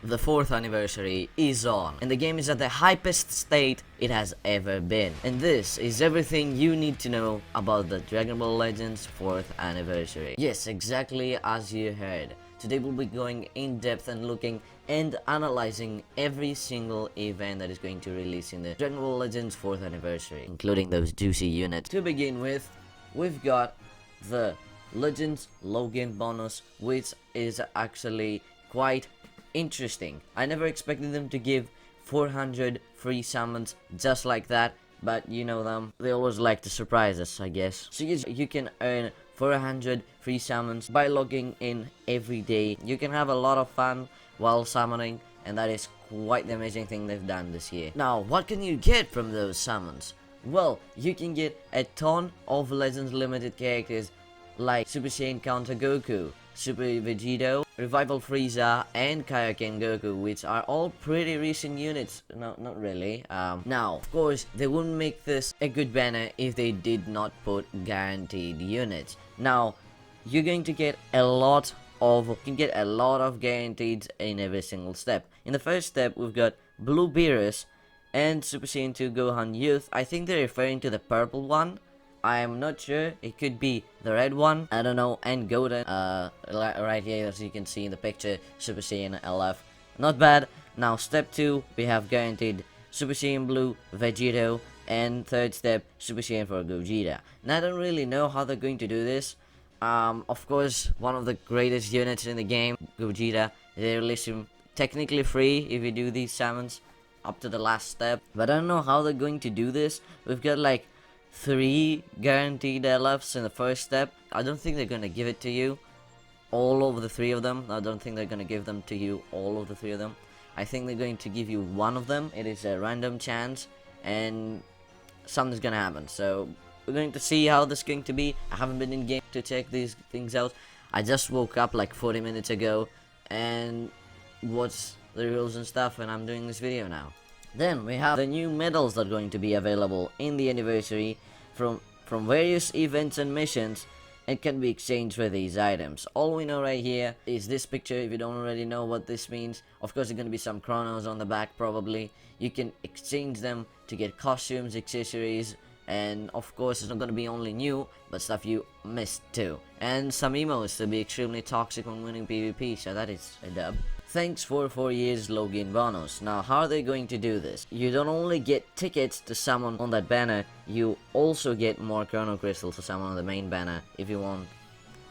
The 4th anniversary is on, and the game is at the hypest state it has ever been. And this is everything you need to know about the Dragon Ball Legends 4th anniversary. Yes, exactly as you heard. Today we'll be going in depth and looking and analyzing every single event that is going to release in the Dragon Ball Legends 4th anniversary, including those juicy units. To begin with, we've got the Legends login bonus, which is actually quite interesting. I never expected them to give 400 free summons just like that, but you know them, they always like to surprise us, I guess. So you can earn 400 free summons by logging in every day. You can have a lot of fun while summoning, and that is quite the amazing thing they've done this year. Now, what can you get from those summons? Well, you can get a ton of Legends Limited characters like Super Saiyan Counter Goku, Super Vegito, Revival Frieza, and Kaioken Goku, which are all pretty recent units. No, not really. Now, of course, they wouldn't make this a good banner if they did not put guaranteed units. Now, you're going to get a lot of guaranteed in every single step. In the first step, we've got Blue Beerus and Super Saiyan 2 Gohan Youth. I think they're referring to the purple one. I am not sure. It could be the red one. I don't know. And Golden. Right here, as you can see in the picture, Super Saiyan LF. Not bad. Now, step 2, we have guaranteed Super Saiyan Blue, Vegito, and third step, Super Saiyan for Gogeta. Now, I don't really know how they're going to do this. Of course, one of the greatest units in the game, Gogeta. They release him technically free if you do these summons up to the last step. But I don't know how they're going to do this. We've got like 3 guaranteed LFs in the first step. I don't think they're gonna give it to you all of the 3 of them. I don't think they're gonna give them to you all of the 3 of them. I think they're going to give you one of them. It is a random chance, and something's gonna happen. So we're going to see how this is going to be. I haven't been in game to check these things out. I just woke up like 40 minutes ago and watched the rules and stuff, and I'm doing this video now. Then we have the new medals that are going to be available in the anniversary from various events and missions, and can be exchanged for these items. All we know right here is this picture. If you don't already know what this means, of course there's going to be some chronos on the back probably. You can exchange them to get costumes, accessories, and of course it's not going to be only new, but stuff you missed too. And some emotes to be extremely toxic when winning PvP, so that is a dub. Thanks for 4 years login bonus. Now, how are they going to do this? You don't only get tickets to summon on that banner, you also get more chrono crystals to summon on the main banner if you want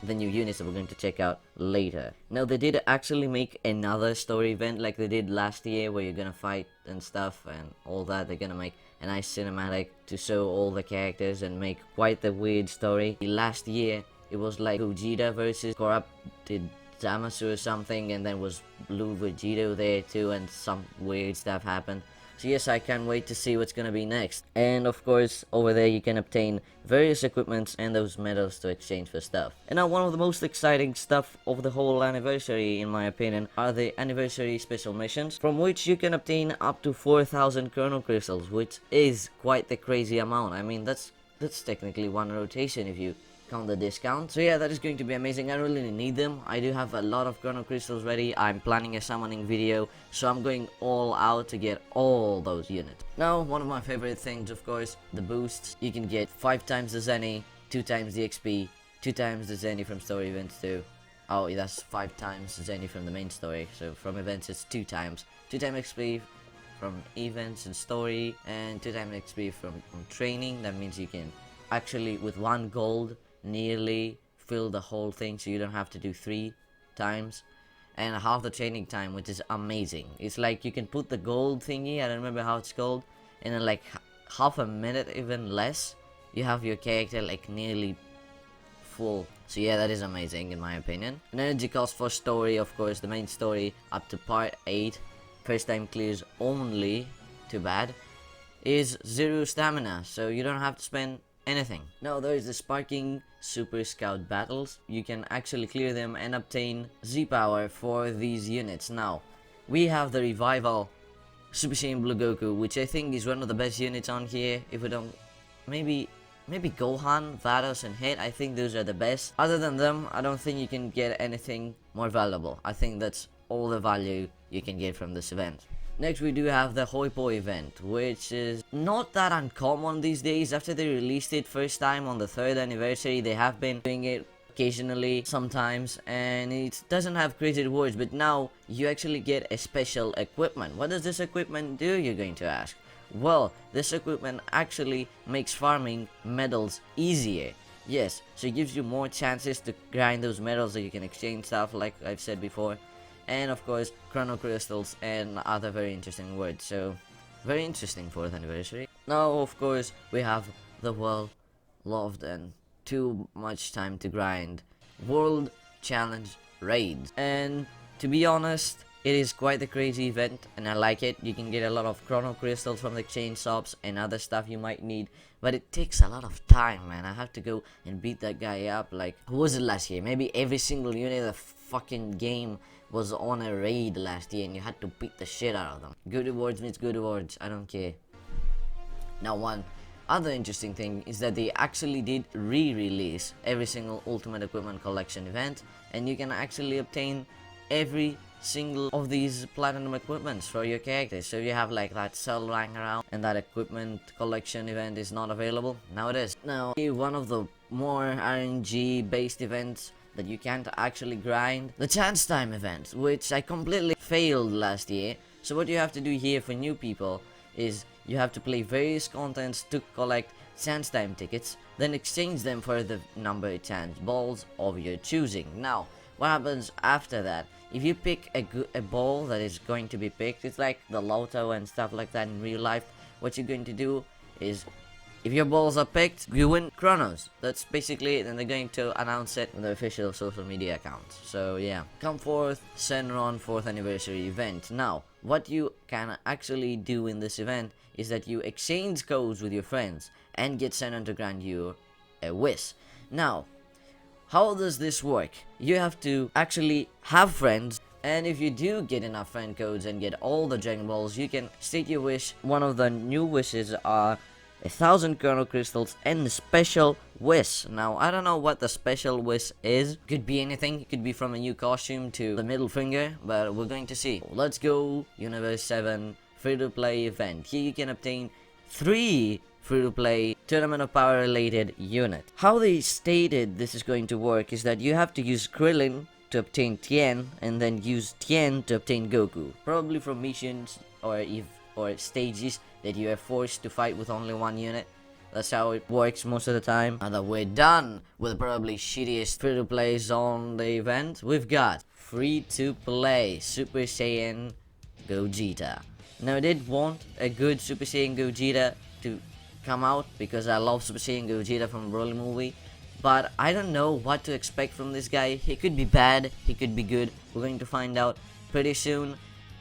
the new units that we're going to check out later. Now, they did actually make another story event like they did last year, where you're gonna fight and stuff and all that. They're gonna make a nice cinematic to show all the characters and make quite the weird story. Last year, it was like Gogeta versus corrupted Zamasu or something, and then was Blue Vegito there too, and some weird stuff happened. So yes, I can't wait to see what's gonna be next. And of course, over there you can obtain various equipments and those medals to exchange for stuff. And now, one of the most exciting stuff of the whole anniversary, in my opinion, are the anniversary special missions, from which you can obtain up to 4,000 chrono crystals, which is quite the crazy amount. I mean, that's technically one rotation if you count the discount. So yeah, that is going to be amazing. I really need them. I do have a lot of chrono crystals ready. I'm planning a summoning video, so I'm going all out to get all those units. Now, one of my favorite things, of course, the boosts. You can get 5 times the Zenny, 2 times the XP, 2 times the Zenny from story events too. Oh, yeah, that's 5 times the Zenny from the main story. So from events it's 2 times. 2 times XP from events and story, and 2 times XP from training. That means you can actually, with 1 gold, nearly fill the whole thing, so you don't have to do 3 times, and half the training time, which is amazing. It's like you can put the gold thingy, I don't remember how it's called, and in like half a minute, even less, you have your character like nearly full. So yeah, that is amazing in my opinion. An energy cost for story, of course, the main story up to part 8, first time clears only, too bad, is 0 stamina, so you don't have to spend anything. Now, there is the Sparking Super Scout battles. You can actually clear them and obtain Z power for these units. Now, we have the Revival Super Saiyan Blue Goku, which I think is one of the best units on here. If we don't, maybe Gohan, Vados, and Hit. I think those are the best. Other than them, I don't think you can get anything more valuable. I think that's all the value you can get from this event. Next we do have the Hoipo event, which is not that uncommon these days. After they released it first time on the 3rd anniversary, they have been doing it occasionally sometimes, and it doesn't have crazy rewards, but now you actually get a special equipment. What does this equipment do, you're going to ask? Well, this equipment actually makes farming medals easier. Yes, so it gives you more chances to grind those medals that you can exchange stuff like I've said before. And of course, chrono crystals and other very interesting words. So, very interesting 4th anniversary. Now, of course, we have the well loved and too much time to grind World Challenge Raids. And to be honest, it is quite a crazy event and I like it. You can get a lot of chrono crystals from the exchange shops and other stuff you might need, but it takes a lot of time, man. I have to go and beat that guy up. Like, who was it last year? Maybe every single unit of the fucking game was on a raid last year and you had to beat the shit out of them. Good rewards means good rewards, I don't care. Now, one other interesting thing is that they actually did re-release every single Ultimate Equipment Collection event, and you can actually obtain every single of these platinum equipments for your characters. So you have like that cell lying around and that equipment collection event is not available. Now it is. Now, one of the more RNG based events that you can't actually grind, the chance time event, which I completely failed last year. So what you have to do here for new people is you have to play various contents to collect chance time tickets, then exchange them for the numbered chance balls of your choosing. Now, what happens after that? If you pick a ball that is going to be picked, it's like the lotto and stuff like that in real life. What you're going to do is, if your balls are picked, you win chronos. That's basically it, and they're going to announce it on the official social media accounts. So yeah, come forth, Senron 4th anniversary event. Now, what you can actually do in this event is that you exchange codes with your friends and get Senron to grant you a wish. Now, how does this work? You have to actually have friends, and if you do get enough friend codes and get all the Dragon Balls, you can state your wish. One of the new wishes are 1,000 chrono crystals and a special wish. Now, I don't know what the special wish is. Could be anything. It could be from a new costume to the middle finger, but we're going to see. Let's go. Universe 7 free-to-play event. Here you can obtain 3 free-to-play Tournament of Power related unit. How they stated this is going to work is that you have to use Krillin to obtain Tien, and then use Tien to obtain Goku. Probably from missions or stages that you are forced to fight with only one unit. That's how it works most of the time. Now that we're done with probably shittiest free-to-plays on the event, we've got free-to-play Super Saiyan Gogeta. Now I did want a good Super Saiyan Gogeta to come out because I love Super Saiyan Gogeta from the Broly movie, but I don't know what to expect from this guy. He could be bad, he could be good. We're going to find out pretty soon.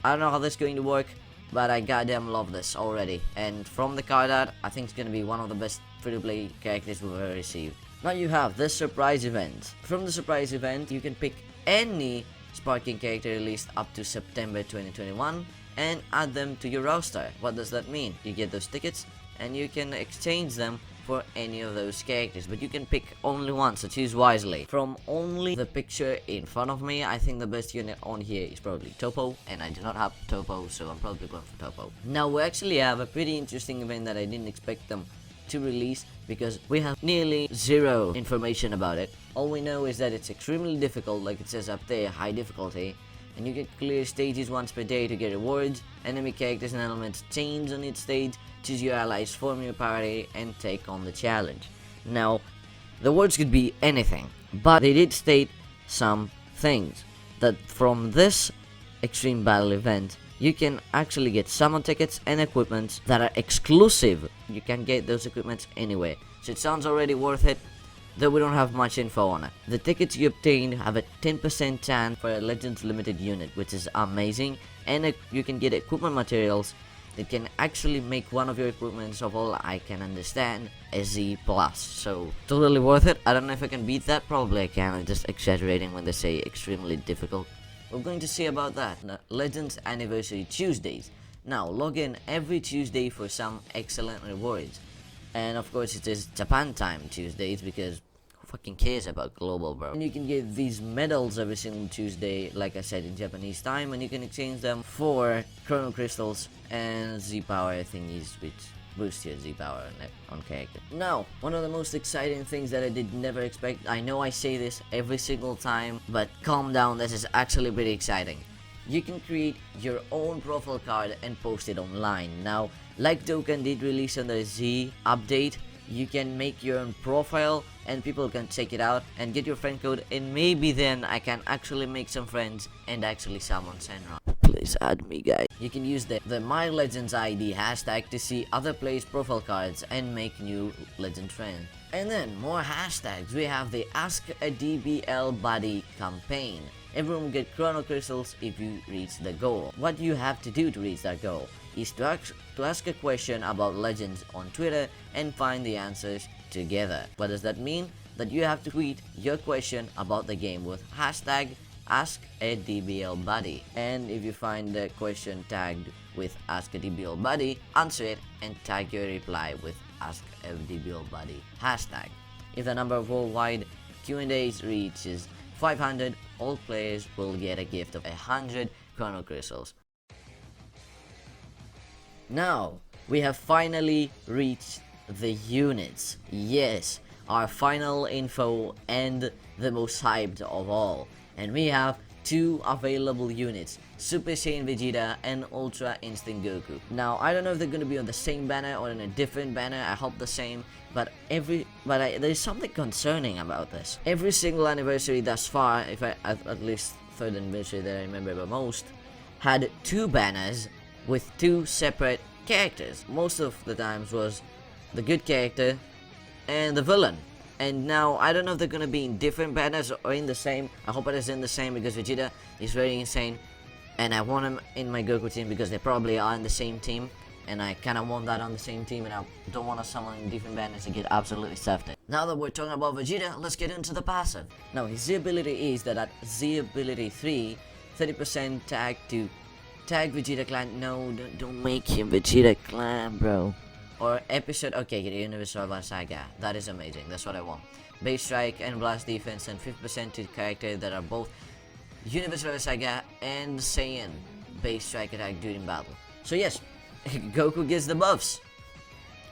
I don't know how this is going to work, but I goddamn love this already. And from the card art, I think it's going to be one of the best free-to-play characters we've ever received. Now you have this surprise event. From the surprise event, you can pick any Sparking character released up to September 2021 and add them to your roster. What does that mean? You get those tickets and you can exchange them for any of those characters, but you can pick only one, so choose wisely. From only the picture in front of me, I think the best unit on here is probably Topo, and I do not have Topo, so I'm probably going for Topo. Now we actually have a pretty interesting event that I didn't expect them to release because we have nearly zero information about it. All we know is that it's extremely difficult, like it says up there, high difficulty, and you can clear stages once per day to get rewards. Enemy characters and elements change on each stage. Choose your allies, form your party, and take on the challenge. Now, the words could be anything, but they did state some things. That from this Extreme Battle event, you can actually get summon tickets and equipments that are exclusive. You can get those equipments anywhere. So it sounds already worth it, though we don't have much info on it. The tickets you obtain have a 10% chance for a Legends Limited unit, which is amazing, and you can get equipment materials that can actually make one of your equipments, of all I can understand, a Z+. So, totally worth it. I don't know if I can beat that, probably I can. I'm just exaggerating when they say extremely difficult. We're going to see about that. Legends Anniversary Tuesdays. Now, log in every Tuesday for some excellent rewards. And of course it is Japan time Tuesdays, because fucking cares about global, bro? And you can get these medals every single Tuesday, like I said, in Japanese time, and you can exchange them for chrono crystals and Z power thingies, which boost your Z power on character. Now, one of the most exciting things that I did never expect, I know I say this every single time, but calm down, this is actually pretty exciting. You can create your own profile card and post it online. Now, like Dokkan did release on the Z update, you can make your own profile and people can check it out and get your friend code, and maybe then I can actually make some friends and actually summon Senra. Please add me, guys. You can use the My Legends ID hashtag to see other players' profile cards and make new legend friends. And then more hashtags. We have the Ask a DBL Buddy campaign. Everyone will get chrono crystals if you reach the goal. What you have to do to reach that goal is to ask a question about legends on Twitter and find the answers together. What does that mean? That you have to tweet your question about the game with hashtag Ask a DBL Buddy, and if you find the question tagged with Ask a DBL Buddy, answer it and tag your reply with Ask a DBL Buddy hashtag. If the number of worldwide Q&As reaches 500, all players will get a gift of 100 chrono crystals. Now, we have finally reached the units. Yes, our final info and the most hyped of all. And we have two available units, Super Saiyan Vegeta and Ultra Instinct Goku. Now, I don't know if they're going to be on the same banner or in a different banner. I hope the same, but there's something concerning about this. Every single anniversary thus far, at least third anniversary that I remember the most, had two banners with two separate characters. Most of the times was the good character and the villain. And now, I don't know if they're gonna be in different banners or in the same. I hope it is in the same, because Vegeta is very insane. And I want him in my Goku team because they probably are in the same team. And I kinda want that on the same team, and I don't want to summon in different banners to get absolutely stuffed. Now that we're talking about Vegeta, let's get into the passive. Now, his Z ability is that at Z ability 3, 30% tag Vegeta Clan. No, don't make him Vegeta Clan, bro. Or episode, okay, Universal Saga. That is amazing. That's what I want. Base strike and blast defense, and 50% to characters that are both Universal Saga and Saiyan base strike attack during battle. So yes, Goku gets the buffs.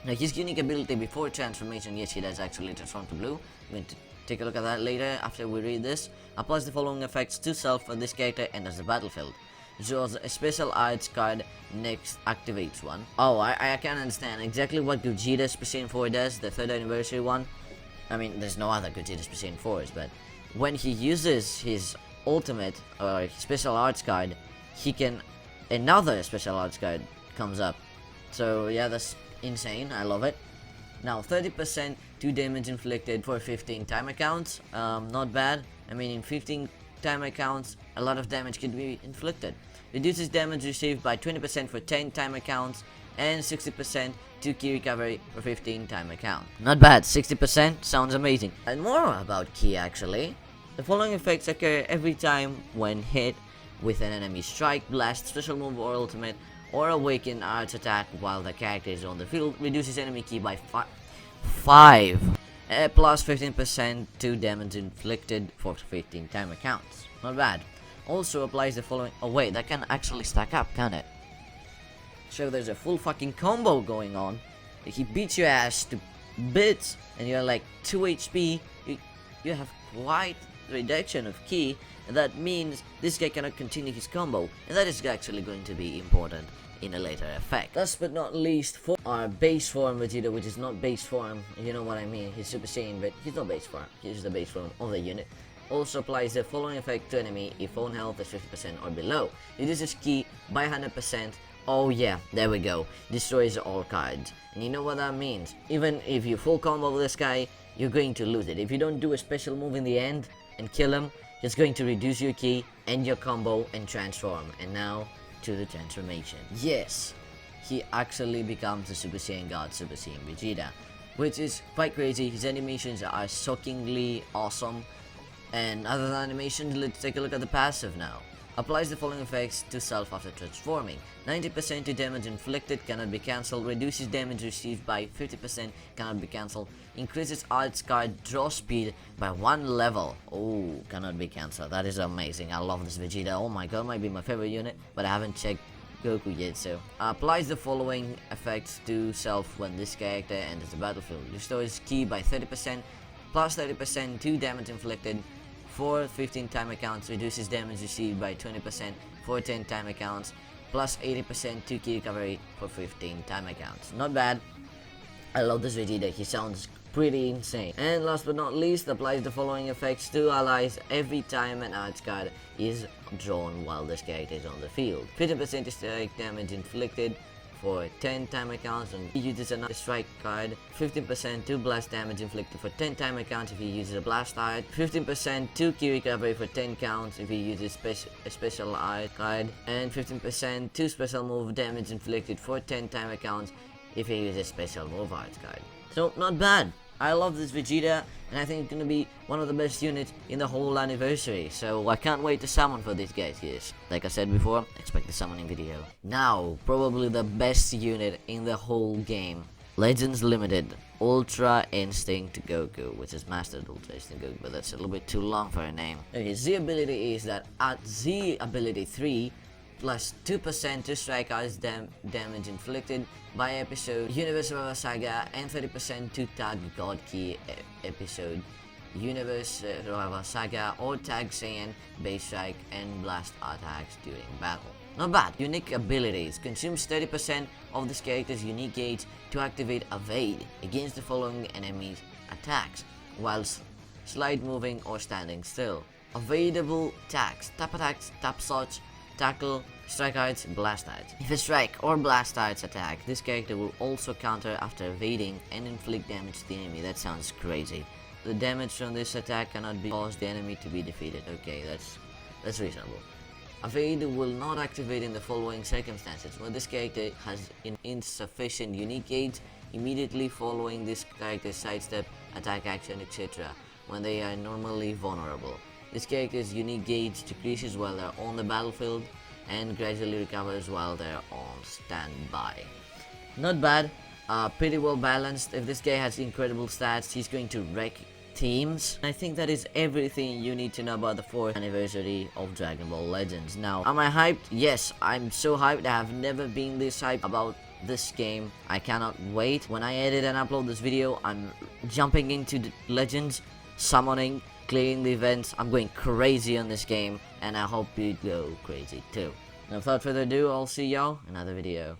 Now, his unique ability before transformation, yes, he does actually transform to blue. We're going to take a look at that later after we read this. Applies the following effects to self for this character and as the battlefield. Draws a special arts card, next activates one. Oh, I can understand exactly what Gogeta Special 4 does, the 3rd anniversary one. I mean, there's no other Gogeta Special 4s, but when he uses his ultimate or special arts card, another special arts card comes up. So yeah, that's insane. I love it. Now, 30% to damage inflicted for 15 timer counts. Not bad. I mean, in 15 timer counts, a lot of damage can be inflicted. Reduces damage received by 20% for 10 timer counts, and 60% to key recovery for 15 timer count. Not bad. 60% sounds amazing. And more about key, actually. The following effects occur every time when hit with an enemy strike, blast, special move or ultimate, or awaken arts attack while the character is on the field. Reduces enemy key by 5. Plus 15% to damage inflicted for 15 timer counts. Not bad. Also applies the following. Oh wait, that can actually stack up, can it? So there's a full fucking combo going on. He beats your ass to bits, and you're like 2 HP. You have quite reduction of key, and that means this guy cannot continue his combo, and that is actually going to be important in a later effect. Last but not least, for our base form Vegeta, which is not base form, you know what I mean, he's Super Saiyan, but he's not base form, he's the base form of the unit. Also applies the following effect to enemy if own health is 50% or below. Reduces key by 100%. Oh yeah, there we go. Destroys all cards. And you know what that means? Even if you full combo with this guy, you're going to lose it. If you don't do a special move in the end and kill him, it's going to reduce your key, end your combo, and transform. And now, to the transformation. Yes, he actually becomes a Super Saiyan God, Super Saiyan Vegeta, which is quite crazy. His animations are shockingly awesome. And other than animations, let's take a look at the passive now. Applies the following effects to self after transforming. 90% to damage inflicted, cannot be cancelled. Reduces damage received by 50%, cannot be cancelled. Increases arts card draw speed by 1 level. Oh, cannot be cancelled. That is amazing. I love this Vegeta. Oh my god, might be my favorite unit, but I haven't checked Goku yet, so applies the following effects to self when this character enters the battlefield. Restores ki by 30%, plus 30% to damage inflicted for 15 time accounts, reduces damage received by 20% for 10 time accounts, plus 80% to ki recovery for 15 time accounts. Not bad. I love this Vegeta, he sounds pretty insane. And last but not least, applies the following effects to allies every time an arts card is drawn while this character is on the field. 50% strike damage inflicted for 10 time accounts and he uses another strike card. 15% to blast damage inflicted for 10 time accounts if he uses a blast art. 15% to ki recovery for 10 counts if he uses a special art card. And 15% to special move damage inflicted for 10 time accounts if he uses a special move art card. So not bad. I love this Vegeta, and I think it's gonna be one of the best units in the whole anniversary. So I can't wait to summon for these guys. Yes, like I said before, expect the summoning video. Now, probably the best unit in the whole game. Legends Limited Ultra Instinct Goku, which is Mastered Ultra Instinct Goku, but that's a little bit too long for a name. Okay, Z ability is that at Z ability 3, plus 2% to strike arts damage inflicted by episode Universe Survivor Saga, and 30% to tag God Key episode Universe Survivor Saga or tag Saiyan base strike and blast attacks during battle. Not bad. Unique abilities. Consumes 30% of this character's unique gauge to activate Evade against the following enemies' attacks whilst slide moving or standing still. Evadable attacks, tap shots, tackle, strike arts, blast arts. If a strike or blast arts attack, this character will also counter after evading and inflict damage to the enemy. That sounds crazy. The damage from this attack cannot cause the enemy to be defeated. Okay, that's reasonable. Evade will not activate in the following circumstances: when this character has an insufficient unique gauge immediately following this character's sidestep, attack action, etc. when they are normally vulnerable. This character's unique gauge decreases while they're on the battlefield and gradually recovers while they're on standby. Not bad, pretty well balanced. If this guy has incredible stats, he's going to wreck teams. I think that is everything you need to know about the 4th anniversary of Dragon Ball Legends. Now, am I hyped? Yes, I'm so hyped. I have never been this hyped about this game. I cannot wait. When I edit and upload this video, I'm jumping into the Legends, summoning, clearing the events. I'm going crazy on this game, and I hope you go crazy too. Now, without further ado, I'll see y'all in another video.